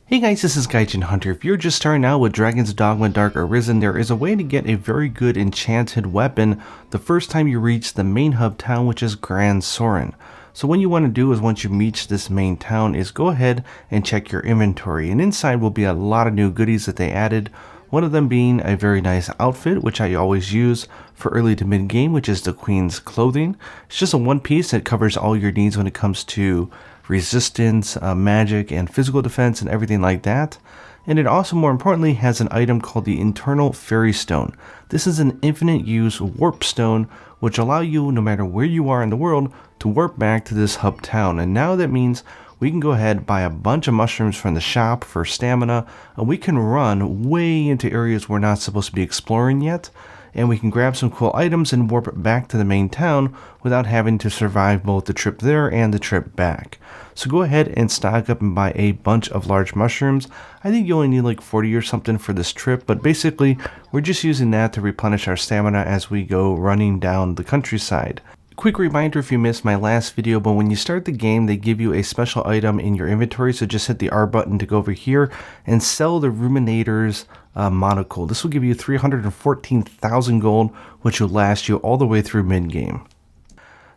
Hey guys, this is Gaijin Hunter. If you're just starting out with Dragon's Dogma Dark Arisen, there is a way to get a very good enchanted weapon the first time you reach the main hub town, which is Grand Soren. So what you want to do is once you reach this main town is go ahead and check your inventory, and inside will be a lot of new goodies that they added. One of them being a very nice outfit, which I always use for early to mid game, which is the Queen's clothing. It's just a one piece that covers all your needs when it comes to resistance, magic, and physical defense, and everything like that. And it also, more importantly, has an item called the Internal Fairy Stone. This is an infinite use warp stone, which allow you, no matter where you are in the world, to warp back to this hub town. And now that means we can go ahead and buy a bunch of mushrooms from the shop for stamina, and we can run way into areas we're not supposed to be exploring yet, and we can grab some cool items and warp back to the main town without having to survive both the trip there and the trip back. So go ahead and stock up and buy a bunch of large mushrooms. I think you only need like 40 or something for this trip, but basically we're just using that to replenish our stamina as we go running down the countryside. Quick reminder if you missed my last video, but when you start the game they give you a special item in your inventory, so just hit the R button to go over here and sell the Ruminator's monocle. This will give you 314,000 gold, which will last you all the way through mid-game.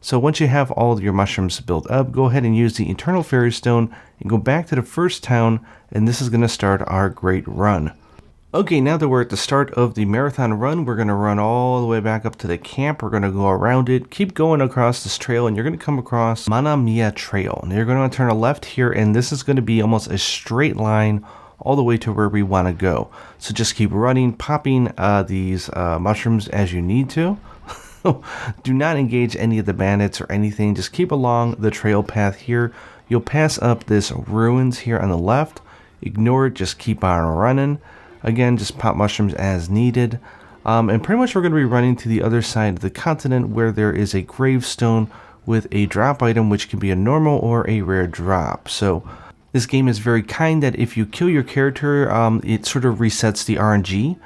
So once you have all of your mushrooms built up, go ahead and use the Internal Fairy Stone and go back to the first town, and this is going to start our great run. Okay, now that we're at the start of the marathon run, we're going to run all the way back up to the camp. We're going to go around it, keep going across this trail, and you're going to come across Manamia Trail. And you're going to turn a left here, and this is going to be almost a straight line all the way to where we want to go. So just keep running, popping these mushrooms as you need to. Do not engage any of the bandits or anything. Just keep along the trail path here. You'll pass up this ruins here on the left. Ignore it, just keep on running. Again, just pop mushrooms as needed. And pretty much we're going to be running to the other side of the continent where there is a gravestone with a drop item, which can be a normal or a rare drop. So this game is very kind that if you kill your character, it sort of resets the RNG.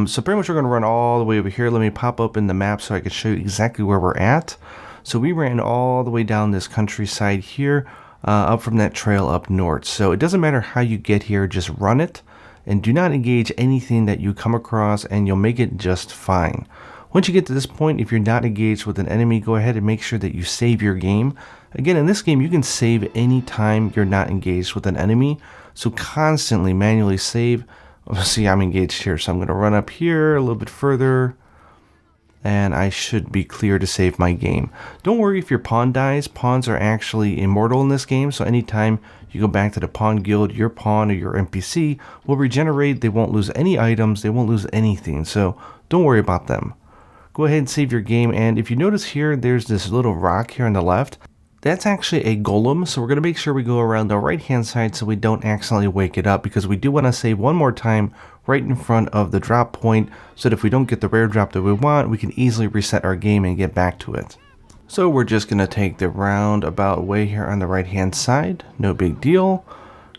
So pretty much we're going to run all the way over here. Let me pop open the map so I can show you exactly where we're at. So we ran all the way down this countryside here, up from that trail up north. So it doesn't matter how you get here, just run it. And do not engage anything that you come across, and you'll make it just fine. Once you get to this point, if you're not engaged with an enemy, go ahead and make sure that you save your game. Again, in this game, you can save any time you're not engaged with an enemy. So constantly manually save. See, I'm engaged here, so I'm going to run up here a little bit further. And I should be clear to save my game. Don't worry if your pawn dies. Pawns are actually immortal in this game, so anytime you go back to the pawn guild, your pawn or your NPC will regenerate. They won't lose any items, they won't lose anything, so don't worry about them. Go ahead and save your game, and if you notice here, there's this little rock here on the left. That's actually a golem, so we're going to make sure we go around the right hand side so we don't accidentally wake it up, because we do want to save one more time right in front of the drop point, so that if we don't get the rare drop that we want, we can easily reset our game and get back to it. So we're just going to take the roundabout way here on the right hand side, no big deal.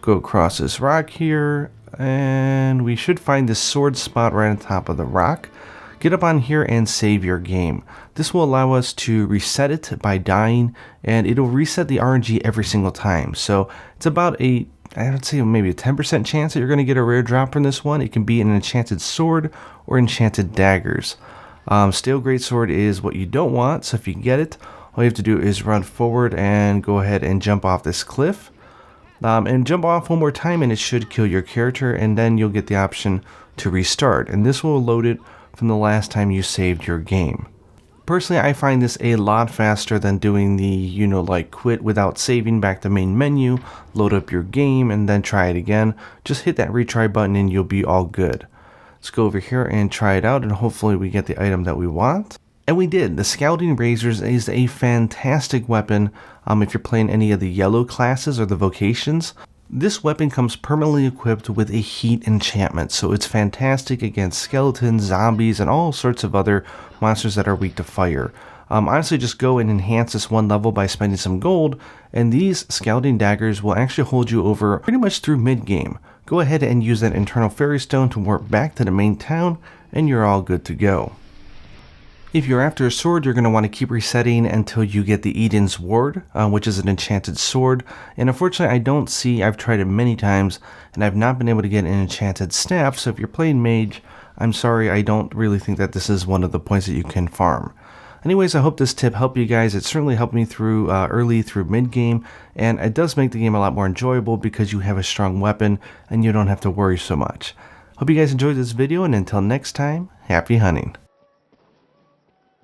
Go across this rock here, and we should find this sword spot right on top of the rock. Get up on here and save your game. This will allow us to reset it by dying, and it'll reset the RNG every single time. So it's about I would say maybe a 10% chance that you're going to get a rare drop from this one. It can be an enchanted sword or enchanted daggers. Stale greatsword is what you don't want, so if you get it, all you have to do is run forward and go ahead and jump off this cliff. And jump off one more time and it should kill your character, and then you'll get the option to restart. And this will load it from the last time you saved your game. Personally, I find this a lot faster than doing the, like quit without saving back to main menu, load up your game, and then try it again. Just hit that retry button and you'll be all good. Let's go over here and try it out, and hopefully we get the item that we want. And we did. The Scouting Razors is a fantastic weapon if you're playing any of the yellow classes or the vocations. This weapon comes permanently equipped with a heat enchantment, so it's fantastic against skeletons, zombies, and all sorts of other monsters that are weak to fire. Honestly, just go and enhance this one level by spending some gold, and these Scouting Daggers will actually hold you over pretty much through mid-game. Go ahead and use that Internal Fairy Stone to warp back to the main town, and you're all good to go. If you're after a sword, you're going to want to keep resetting until you get the Eden's Ward, which is an enchanted sword. And unfortunately, I've tried it many times, and I've not been able to get an enchanted staff. So if you're playing mage, I'm sorry, I don't really think that this is one of the points that you can farm. Anyways, I hope this tip helped you guys. It certainly helped me through early through mid game, and it does make the game a lot more enjoyable because you have a strong weapon and you don't have to worry so much. Hope you guys enjoyed this video, and until next time, happy hunting.